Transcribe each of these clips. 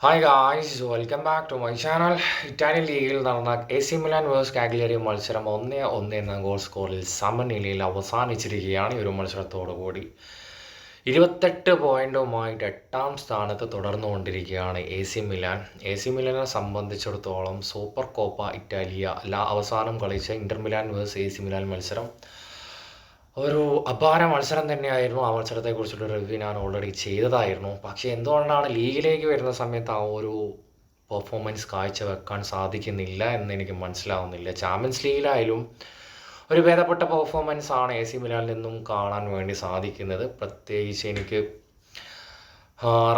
Hi guys, welcome back to my channel. Italian ലീഗിൽ നടന്ന A C Milan versus Cagliari മത്സരം 1-1 എന്ന goal സ്കോറിൽ സമനിലയിൽ അവസാനിച്ചിരിക്കുകയാണ്. ഈ ഒരു മത്സരത്തോടുകൂടി 28 പോയിന്റുമായിട്ട് 8ാം സ്ഥാനത്ത് തുടർന്നുകൊണ്ടിരിക്കുകയാണ് A C Milan. A C മിലാനെ സംബന്ധിച്ചിടത്തോളം സൂപ്പർ കോപ്പ ഇറ്റാലിയ അവസാനം കളിച്ച Inter Milan versus A C Milan മത്സരം ഒരു അപാര മത്സരം തന്നെയായിരുന്നു. ആ മത്സരത്തെക്കുറിച്ചുള്ള റിവ്യൂ ഞാൻ ഓൾറെഡി ചെയ്തതായിരുന്നു. പക്ഷേ എന്തുകൊണ്ടാണ് ലീഗിലേക്ക് വരുന്ന സമയത്ത് ആ ഒരു പെർഫോമൻസ് കാഴ്ചവെക്കാൻ സാധിക്കുന്നില്ല എന്ന് എനിക്ക് മനസ്സിലാവുന്നില്ല. ചാമ്പ്യൻസ് ലീഗിലായാലും ഒരു ഭേദപ്പെട്ട പെർഫോമൻസ് ആണ് എ സി മിലാനിൽ നിന്നും കാണാൻ വേണ്ടി സാധിക്കുന്നത്. പ്രത്യേകിച്ച് എനിക്ക്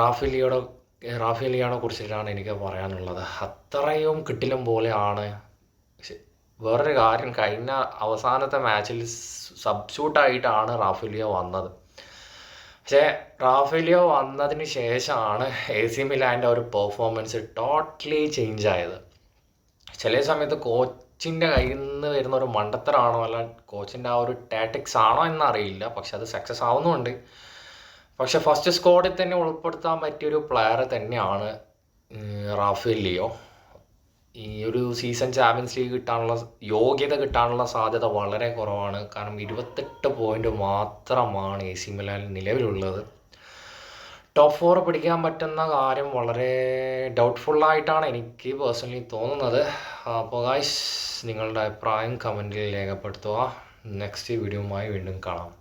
റാഫേലിയോടെ റാഫേലിയോനെ കുറിച്ചിട്ടാണ് എനിക്ക് പറയാനുള്ളത്. അത്രയും കിട്ടിലും പോലെയാണ്. വേറൊരു കാര്യം, കഴിഞ്ഞ അവസാനത്തെ മാച്ചിൽ സബ്സ്റ്റിറ്റ്യൂട്ടായിട്ടാണ് റാഫേലിയോ വന്നത്. പക്ഷേ റാഫേലിയോ വന്നതിന് ശേഷമാണ് എ സി മിലാൻ്റെ ഒരു പെർഫോമൻസ് ടോട്ടലി ചേഞ്ച് ആയത്. ചില സമയത്ത് കോച്ചിൻ്റെ കയ്യിൽ നിന്ന് വരുന്ന ഒരു മണ്ടത്തരമാണോ അല്ല കോച്ചിൻ്റെ ആ ഒരു ടാറ്റിക്സ് ആണോ എന്നറിയില്ല, പക്ഷെ അത് സക്സസ് ആവുന്നുണ്ട്. പക്ഷെ ഫസ്റ്റ് സ്ക്വാഡിൽ തന്നെ ഉൾപ്പെടുത്താൻ പറ്റിയൊരു പ്ലെയർ തന്നെയാണ് റാഫേലിയോ. ഈ ഒരു സീസൺ ചാമ്പ്യൻസ് ലീഗ് കിട്ടാനുള്ള യോഗ്യത കിട്ടാനുള്ള സാധ്യത വളരെ കുറവാണ്. കാരണം 28 പോയിന്റ് മാത്രമാണ് എ സി മിലാനിൽ നിലവിലുള്ളത്. ടോപ്പ് 4 പിടിക്കാൻ പറ്റുന്ന കാര്യം വളരെ ഡൗട്ട്ഫുള്ളായിട്ടാണ് എനിക്ക് പേഴ്സണലി തോന്നുന്നത്. അപ്പോൾ ഗായ്സ്, നിങ്ങളുടെ അഭിപ്രായം കമൻറ്റിൽ രേഖപ്പെടുത്തുക. നെക്സ്റ്റ് വീഡിയോയുമായി വീണ്ടും കാണാം.